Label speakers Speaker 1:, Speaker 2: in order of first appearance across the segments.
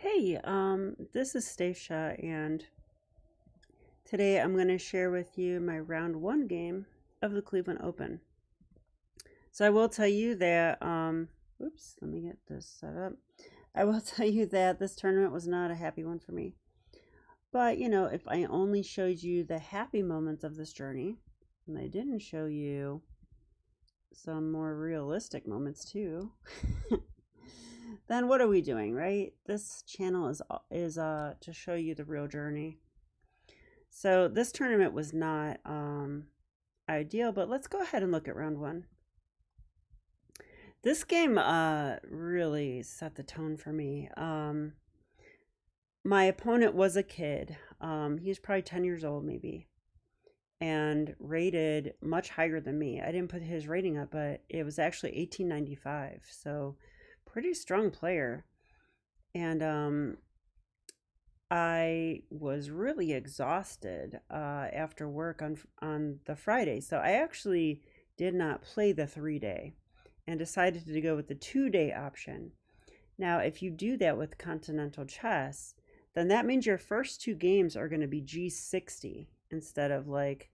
Speaker 1: Hey, this is Stacia, and today I'm going to share with you my round one game of the Cleveland Open. So I will tell you that, oops, let me get this set up. I will tell you that this tournament was not a happy one for me. But, if I only showed you the happy moments of this journey, and I didn't show you some more realistic moments too, then what are we doing, right? This channel is to show you the real journey. So this tournament was not ideal, but let's go ahead and look at round one. This game really set the tone for me. My opponent was a kid. He was probably 10 years old maybe, and rated much higher than me. I didn't put his rating up, but it was actually 1895, so pretty strong player. And I was really exhausted after work on the Friday, so I actually did not play the 3-day and decided to go with the 2-day option. Now, if you do that with continental chess, then that means your first two games are going to be G60 instead of 80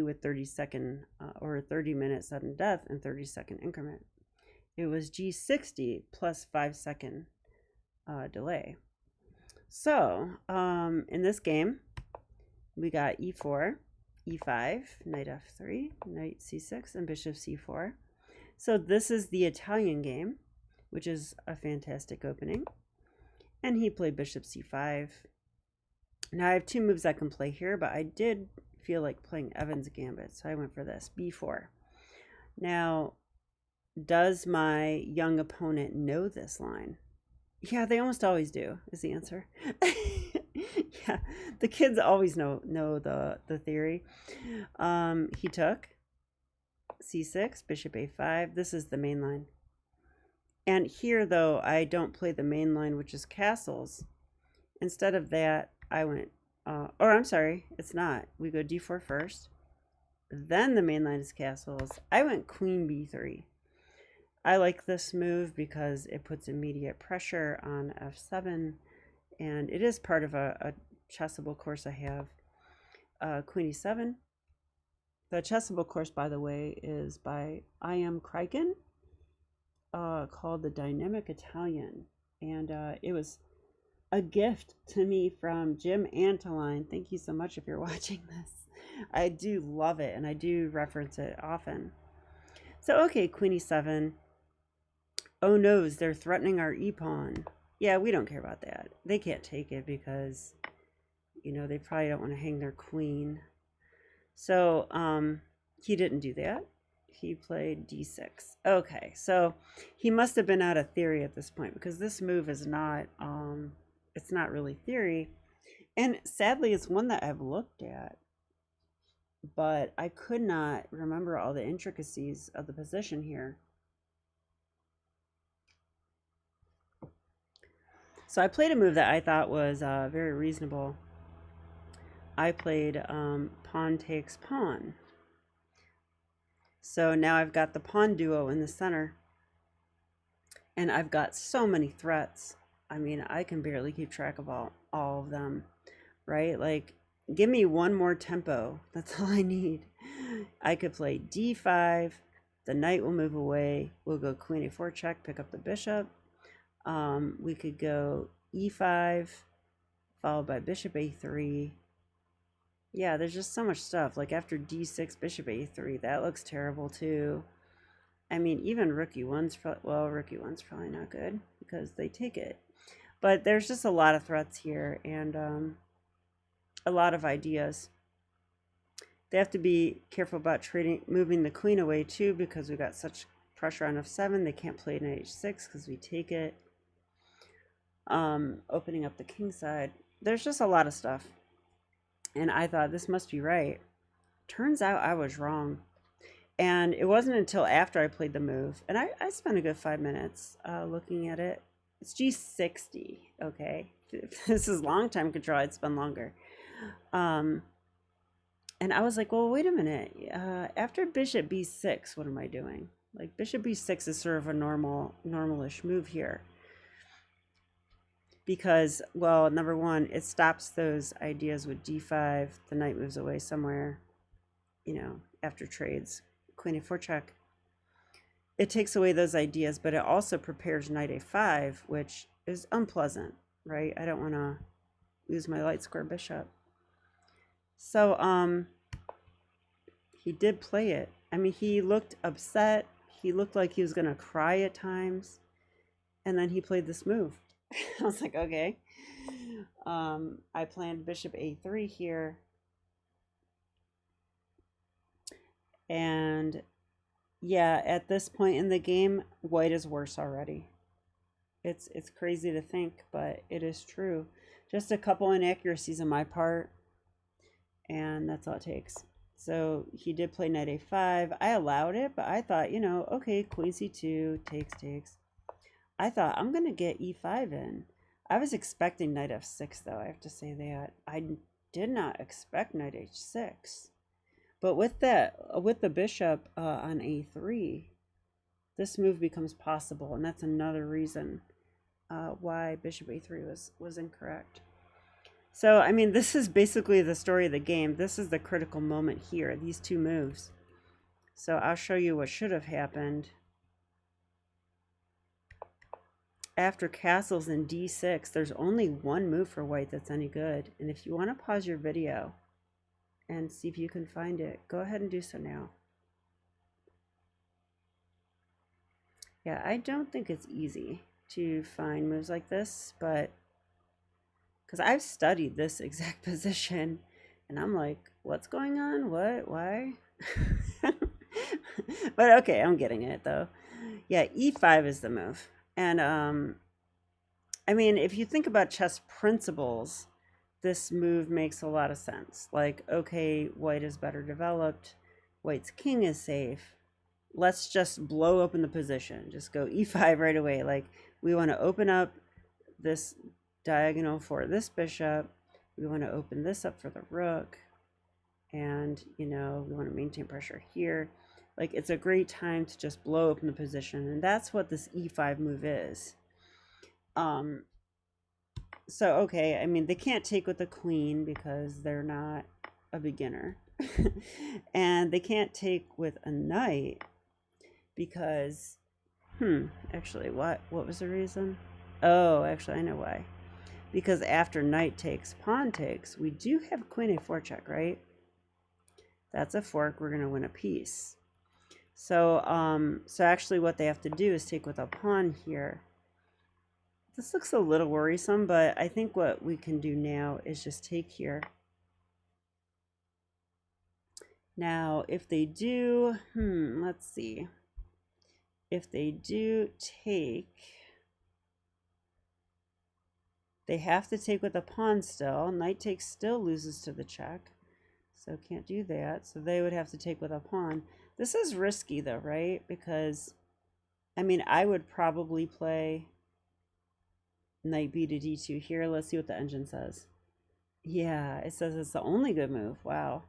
Speaker 1: with 30-second or 30-minute sudden death and 30-second increment. It was G60 plus 5-second delay. So in this game, we got e4, e5, knight f3, knight c6, and bishop c4. So this is the Italian game, which is a fantastic opening. And he played bishop c5. Now I have two moves I can play here, but I did feel like playing Evans Gambit, so I went for this, b4. Now, does my young opponent know this line? Yeah, they almost always do, is the answer. Yeah, the kids always know the theory. He took c6, bishop a5. This is the main line. And here, though, I don't play the main line, which is castles. Instead of that, I went, or I'm sorry, it's not. We go d4 first. Then the main line is castles. I went queen b3. I like this move because it puts immediate pressure on f7, and it is part of a chessable course I have. Queen e7. The chessable course, by the way, is by I.M. Kriken, called The Dynamic Italian, and it was a gift to me from Jim Antoline. Thank you so much if you're watching this. I do love it, and I do reference it often. So, okay, queen e7. Oh no, they're threatening our e-pawn. Yeah, we don't care about that. They can't take it because, they probably don't want to hang their queen. So, he didn't do that. He played d6. Okay, so he must have been out of theory at this point because this move is not, it's not really theory. And sadly, it's one that I've looked at, but I could not remember all the intricacies of the position here. So I played a move that I thought was very reasonable. I played pawn takes pawn. So now I've got the pawn duo in the center. And I've got so many threats. I mean, I can barely keep track of all of them, right? Like, give me one more tempo. That's all I need. I could play d5. The knight will move away. We'll go queen a4 check, pick up the bishop. We could go e5 followed by bishop a3. Yeah, there's just so much stuff. Like after d6, bishop a3, that looks terrible too. I mean, even rook e1's rook e1's probably not good because they take it. But there's just a lot of threats here and a lot of ideas. They have to be careful about moving the queen away too because we got such pressure on f7. They can't play knight h6 because we take it. Opening up the king side. There's just a lot of stuff. And I thought this must be right. Turns out I was wrong. And it wasn't until after I played the move, and I spent a good 5 minutes looking at it. It's G60, okay? If this is long time control, I'd spend longer. And I was like, well, wait a minute. After bishop b6, what am I doing? Like bishop b6 is sort of a normalish move here. because, well, number one, it stops those ideas with d5. The knight moves away somewhere, you know, after trades. Queen a4 check. It takes away those ideas, but it also prepares knight a5, which is unpleasant, right? I don't want to lose my light square bishop. So, he did play it. I mean, he looked upset. He looked like he was going to cry at times. And then he played this move. I was like, okay. I planned bishop a3 here. And yeah, at this point in the game, white is worse already. It's crazy to think, but it is true. Just a couple inaccuracies on my part, and that's all it takes. So he did play knight a5. I allowed it, but I thought, you know, okay, queen c2, takes. I thought, I'm going to get e5 in. I was expecting knight f6, though, I have to say that. I did not expect knight h6. But with the bishop on a3, this move becomes possible, and that's another reason why bishop a3 was incorrect. So, I mean, this is basically the story of the game. This is the critical moment here, these two moves. So I'll show you what should have happened. After castles in d6, there's only one move for white that's any good. And if you want to pause your video and see if you can find it, go ahead and do so now. Yeah, I don't think it's easy to find moves like this, but because I've studied this exact position and I'm like, what's going on? What? Why? But okay, I'm getting it though. Yeah, e5 is the move. And I mean, if you think about chess principles, this move makes a lot of sense. Like, okay, white is better developed, white's king is safe. Let's just blow open the position. Just go e5 right away. Like, we want to open up this diagonal for this bishop. We want to open this up for the rook. And, you know, we want to maintain pressure here. Like, it's a great time to just blow open the position. And that's what this e5 move is. So, okay, I mean, they can't take with the queen because they're not a beginner. And they can't take with a knight because, actually, what was the reason? Oh, actually, I know why. Because after knight takes, pawn takes, we do have queen a4 check, right? That's a fork. We're going to win a piece. So, so actually what they have to do is take with a pawn here. This looks a little worrisome, but I think what we can do now is just take here. Now, if they do, let's see. If they do take, they have to take with a pawn still. Knight takes still loses to the check. So can't do that. So they would have to take with a pawn. This is risky though, right? Because, I mean, I would probably play knight b to d2 here. Let's see what the engine says. Yeah, it says it's the only good move. Wow.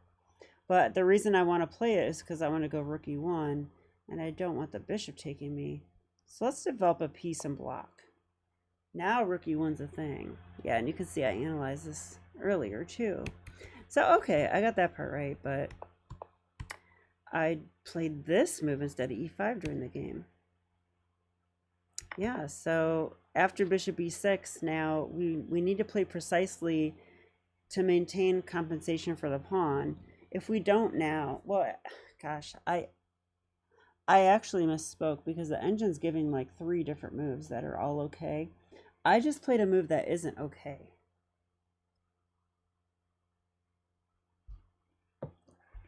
Speaker 1: But the reason I want to play it is because I want to go rook e1, and I don't want the bishop taking me. So let's develop a piece and block. Now rook e1's a thing. Yeah, and you can see I analyzed this earlier too. So, okay, I got that part right, but I played this move instead of e5 during the game. Yeah, so after bishop e6, now we need to play precisely to maintain compensation for the pawn. If we don't now, well, gosh, I actually misspoke because the engine's giving like 3 different moves that are all okay. I just played a move that isn't okay.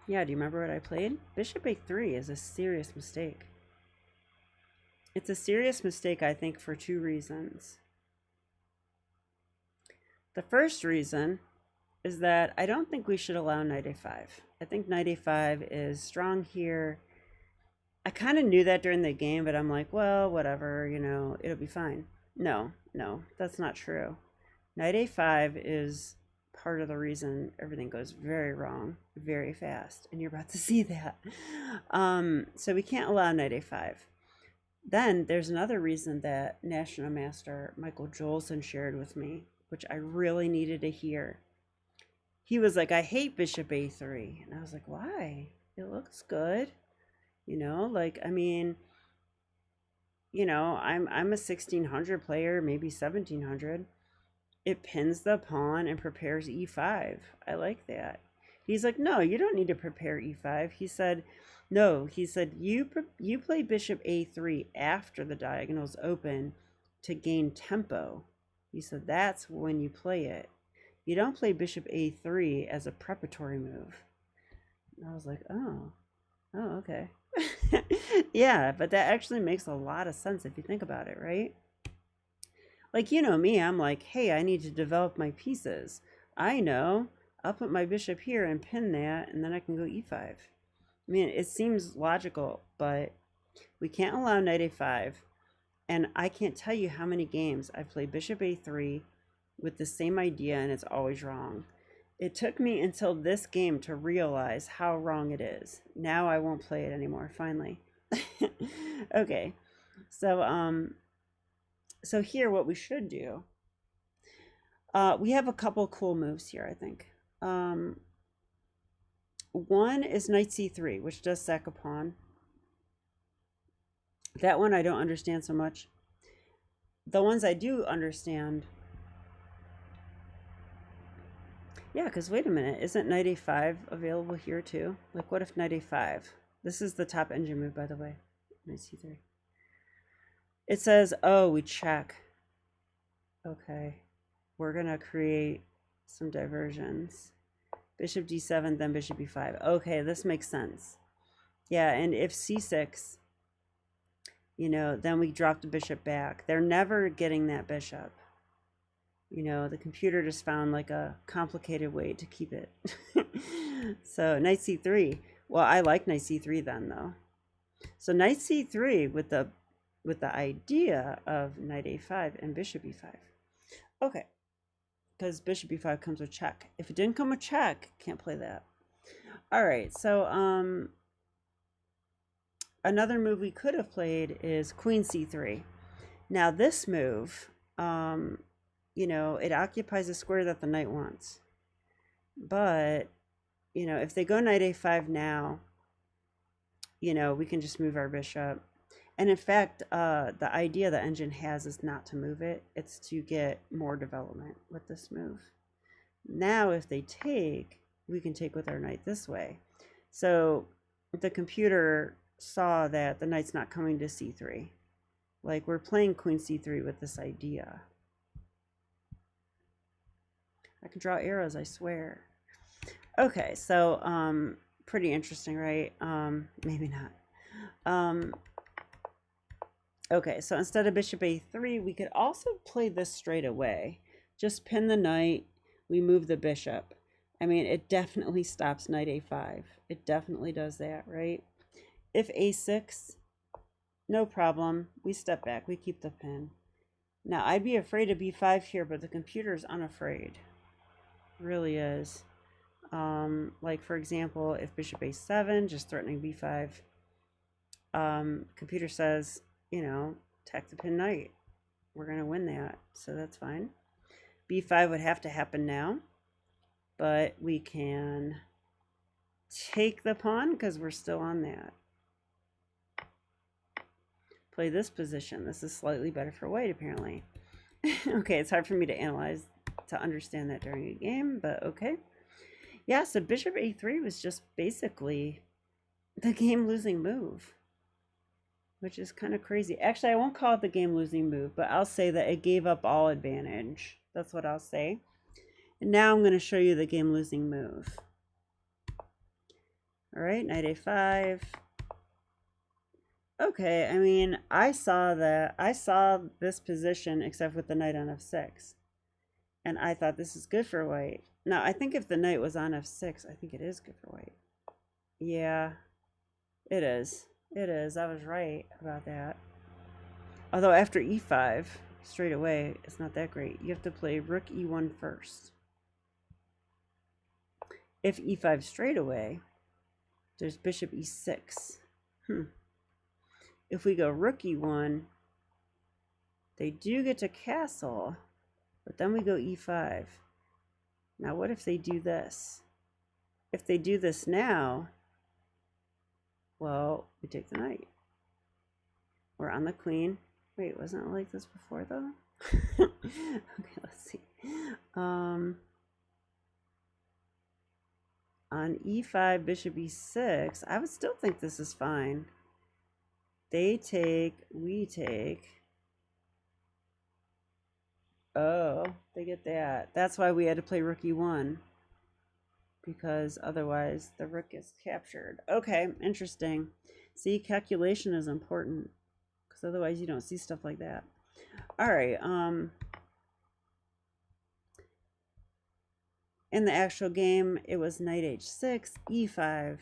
Speaker 1: Yeah, do you remember what I played? Bishop a3 is a serious mistake. It's a serious mistake, I think, for 2 reasons. The first reason is that I don't think we should allow knight a5. I think knight a5 is strong here. I kind of knew that during the game, but I'm like, well, whatever, you know, it'll be fine. No, that's not true. Knight a5 is part of the reason everything goes very wrong very fast, and you're about to see that. So we can't allow knight a5. Then there's another reason that National Master Michael Jolson shared with me, which I really needed to hear. He was like, I hate bishop a3. And I was like, why? It looks good. Like, I mean, I'm a 1600 player, maybe 1700. It pins the pawn and prepares e5. I like that. He's like, no, you don't need to prepare e5. He said, no, he said, you play bishop a3 after the diagonal's open to gain tempo. He said, that's when you play it. You don't play bishop a3 as a preparatory move. And I was like, oh, okay. Yeah, but that actually makes a lot of sense if you think about it, right? Like, me, I'm like, hey, I need to develop my pieces. I know. I'll put my bishop here and pin that, and then I can go e5. I mean, it seems logical, but we can't allow knight a5. And I can't tell you how many games I've played bishop a3 with the same idea, and it's always wrong. It took me until this game to realize how wrong it is. Now I won't play it anymore, finally. Okay, so here what we should do, we have a couple cool moves here, I think. One is knight c3, which does sack a pawn. That one I don't understand so much. The ones I do understand, yeah, because wait a minute, isn't knight a5 available here too? Like, what if knight a5? This is the top engine move, by the way. Knight c3. It says, oh, we check. Okay, we're gonna create some diversions. Bishop d7, then bishop e5. Okay, this makes sense. Yeah, and if c6, then we drop the bishop back. They're never getting that bishop. The computer just found like a complicated way to keep it. So knight c3. Well, I like knight c3 then, though. So knight c3 with the idea of knight a5 and bishop e5. Okay, because bishop e5 comes with check. If it didn't come with check, can't play that. All right, so another move we could have played is queen c3. Now this move, it occupies a square that the knight wants. But, if they go knight a5 now, we can just move our bishop. And in fact, the idea the engine has is not to move it. It's to get more development with this move. Now, if they take, we can take with our knight this way. So the computer saw that the knight's not coming to c3. Like, we're playing queen c3 with this idea. I can draw arrows, I swear. Okay, so pretty interesting, right? Maybe not. Okay, so instead of bishop a3, we could also play this straight away. Just pin the knight, we move the bishop. I mean, it definitely stops knight a5. It definitely does that, right? If a6, no problem. We step back, we keep the pin. Now, I'd be afraid of b5 here, but the computer is unafraid. It really is. Like, for example, if bishop a7, just threatening b5, computer says, attack the pin knight. We're going to win that, so that's fine. b5 would have to happen now, but we can take the pawn because we're still on that. Play this position. This is slightly better for white, apparently. Okay, it's hard for me to analyze, to understand that during a game, but okay. Yeah, so bishop a3 was just basically the game-losing move, which is kind of crazy. Actually, I won't call it the game-losing move, but I'll say that it gave up all advantage. That's what I'll say. And now I'm going to show you the game-losing move. All right, knight a5. Okay, I mean, I saw this position except with the knight on f6. And I thought this is good for white. Now, I think if the knight was on f6, I think it is good for white. Yeah, it is. It is. I was right about that. Although after e5, straight away, it's not that great. You have to play rook e1 first. If e5 straight away, there's bishop e6. if we go rook e1, they do get to castle, but then we go e5. Now what if they do this? If they do this now, well, we take the knight. We're on the queen. Wait, wasn't it like this before though? Okay, let's see. On e5, bishop e6, I would still think this is fine. They take, we take. Oh, they get that. That's why we had to play rook e1. Because otherwise the rook gets captured. Okay, interesting. See, calculation is important. Because otherwise you don't see stuff like that. All right. In the actual game, it was knight h6, e5.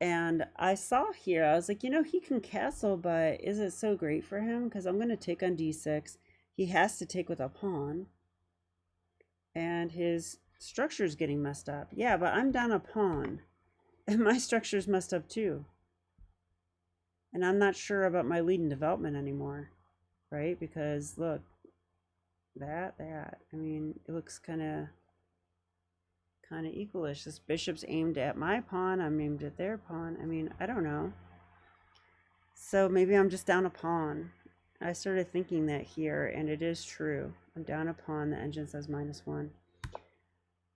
Speaker 1: And I saw here, I was like, you know, he can castle, but is it so great for him? Because I'm going to take on d6. He has to take with a pawn. And his structure is getting messed up. Yeah, but I'm down a pawn. And my structure is messed up too. And I'm not sure about my lead and development anymore. Right? Because look, that. I mean, it looks kind of equalish. This bishop's aimed at my pawn. I'm aimed at their pawn. I mean, I don't know. So maybe I'm just down a pawn. I started thinking that here, and it is true. I'm down a pawn. The engine says -1.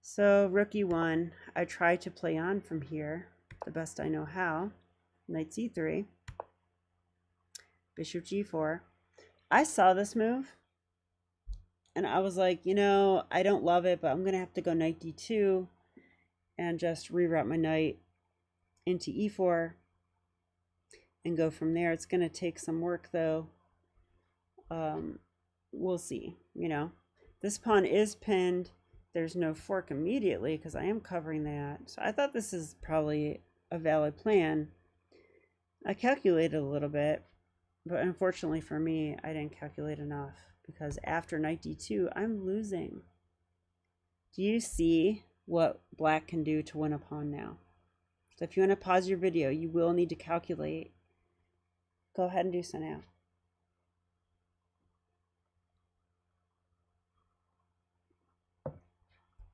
Speaker 1: So rook e1. I try to play on from here the best I know how. Knight c3. Bishop g4. I saw this move. And I was like, you know, I don't love it, but I'm going to have to go knight d2 and just reroute my knight into e4 and go from there. It's going to take some work, though. We'll see, you know. This pawn is pinned. There's no fork immediately because I am covering that. So I thought this is probably a valid plan. I calculated a little bit, but unfortunately for me, I didn't calculate enough. Because after knight d2, I'm losing. Do you see what black can do to win a pawn now? So if you want to pause your video, you will need to calculate. Go ahead and do so now.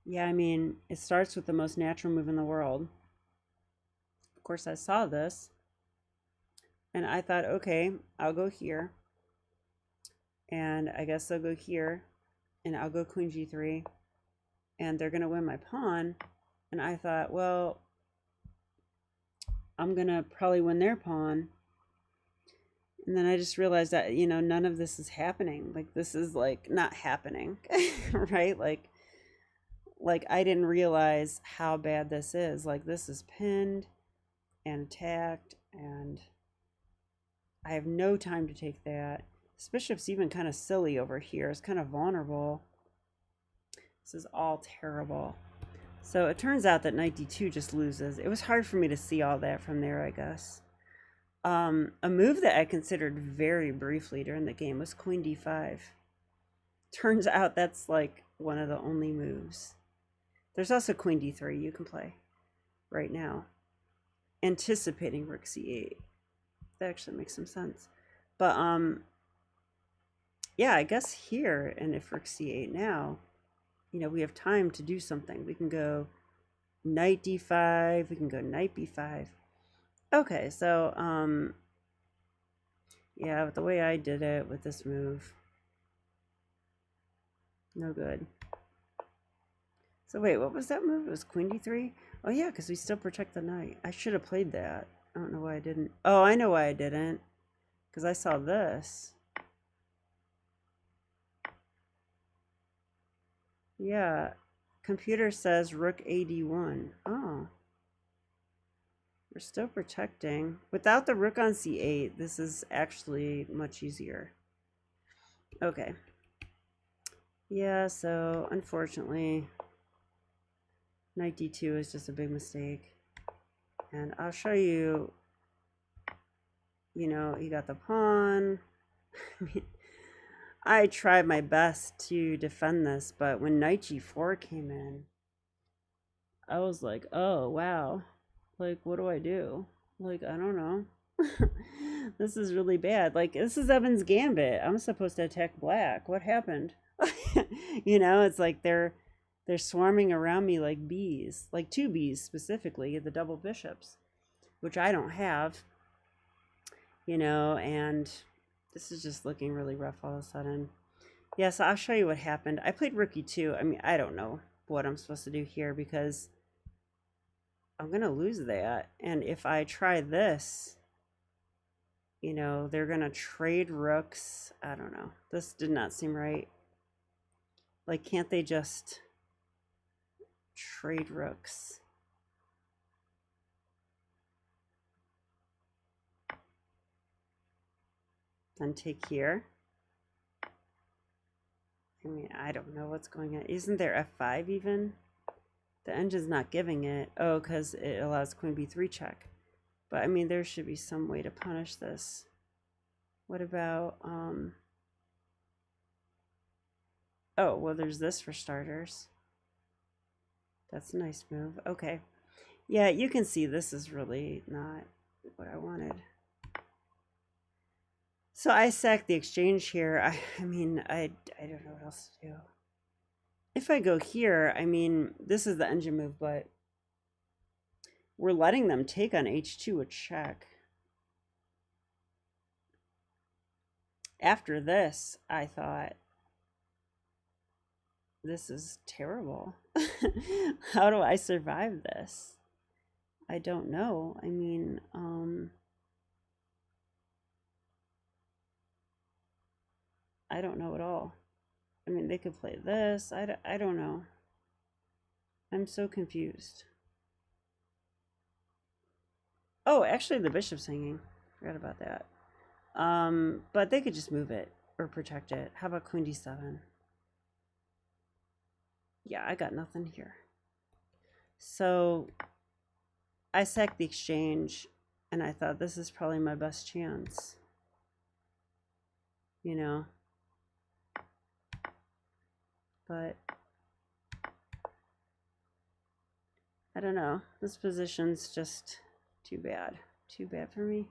Speaker 1: Yeah, I mean, it starts with the most natural move in the world. Of course, I saw this. And I thought, okay, I'll go here. And I guess I'll go here, and I'll go queen g3, and they're going to win my pawn. And I thought, well, I'm going to probably win their pawn. And then I just realized that, you know, none of this is happening. Like, this is, like, not happening, right? Like I didn't realize how bad this is. Like, this is pinned and attacked, and I have no time to take that. This bishop's even kind of silly over here. It's kind of vulnerable. This is all terrible. So it turns out that knight d2 just loses. It was hard for me to see all that from there, I guess. A move that I considered very briefly during the game was queen d5. Turns out that's like one of the only moves. There's also queen d3 you can play right now. Anticipating rook c8. That actually makes some sense. But yeah, I guess here, and if rook c8 now, you know, we have time to do something. We can go knight d5, we can go knight b5. Okay, so, yeah, with the way I did it with this move, no good. So wait, what was that move? It was queen d3? Oh yeah, because we still protect the knight. I should have played that. I don't know why I didn't. Oh, I know why I didn't. Because I saw this. Yeah, computer says rook ad1. Oh. We're still protecting. Without the rook on c8, this is actually much easier. Okay. Yeah, so unfortunately, knight d2 is just a big mistake. And I'll show you, you know, you got the pawn. I mean, I tried my best to defend this, but when knight g4 came in, I was like, oh, wow. Like, what do I do? Like, I don't know. This is really bad. Like, this is Evan's Gambit. I'm supposed to attack black. What happened? You know, it's like they're swarming around me like bees. Like two bees specifically, the double bishops, which I don't have. You know, and this is just looking really rough all of a sudden. Yeah, so I'll show you what happened. I played rookie too. I mean, I don't know what I'm supposed to do here because I'm going to lose that. And if I try this, you know, they're going to trade rooks. I don't know. This did not seem right. Like, can't they just trade rooks? Then take here. I mean, I don't know what's going on. Isn't there F5 even? The engine's not giving it. Oh, because it allows queen b3 check. But I mean, there should be some way to punish this. What about, oh, well, there's this for starters. That's a nice move. Okay. Yeah, you can see this is really not what I wanted. So I sacked the exchange here. I mean, I don't know what else to do. If I go here, I mean, this is the engine move, but we're letting them take on h2 a check. After this, I thought, this is terrible. How do I survive this? I don't know. I mean, I don't know at all. I mean, they could play this. I don't know. I'm so confused. Oh, actually, the bishop's hanging. Forgot about that. But they could just move it or protect it. How about queen d7? Yeah, I got nothing here. So I sacked the exchange, and I thought this is probably my best chance. You know? But I don't know. This position's just too bad. Too bad for me.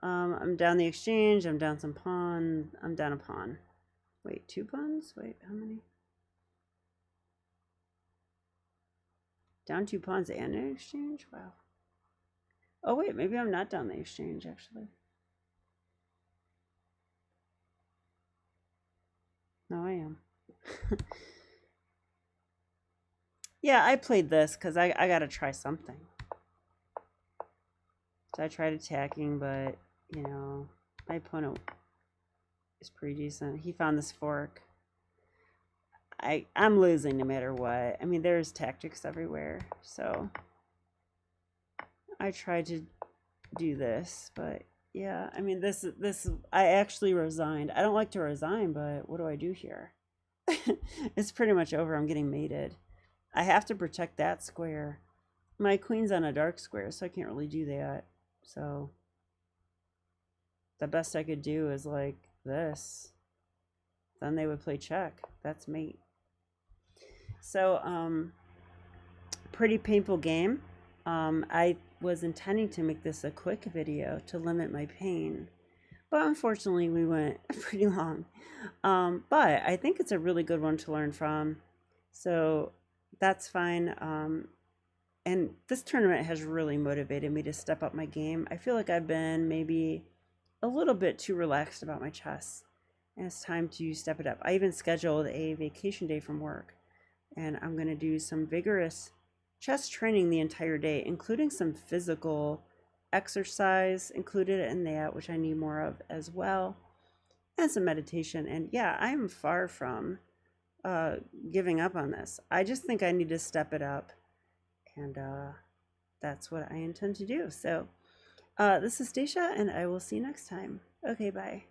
Speaker 1: I'm down the exchange. I'm down some pawn. I'm down a pawn. Wait, 2 pawns? Wait, how many? Down 2 pawns and an exchange? Wow. Oh, wait, maybe I'm not down the exchange, actually. No, I am. Yeah, I played this because I got to try something. So I tried attacking, but, you know, my opponent is pretty decent. He found this fork. I'm losing no matter what. I mean, there's tactics everywhere, so I tried to do this, but yeah, I mean, this I actually resigned. I don't like to resign, but what do I do here? It's pretty much over. I'm getting mated. I have to protect that square. My queen's on a dark square, so I can't really do that. So the best I could do is like this. Then they would play check. That's mate. So pretty painful game. I was intending to make this a quick video to limit my pain, but unfortunately we went pretty long. But I think it's a really good one to learn from, so that's fine. And this tournament has really motivated me to step up my game. I feel like I've been maybe a little bit too relaxed about my chess, and it's time to step it up. I even scheduled a vacation day from work, and I'm going to do some vigorous chess training the entire day, including some physical exercise included in that, which I need more of as well, and some meditation. And yeah, I am far from giving up on this. I just think I need to step it up, and that's what I intend to do. So this is Stacia, and I will see you next time. Okay, bye.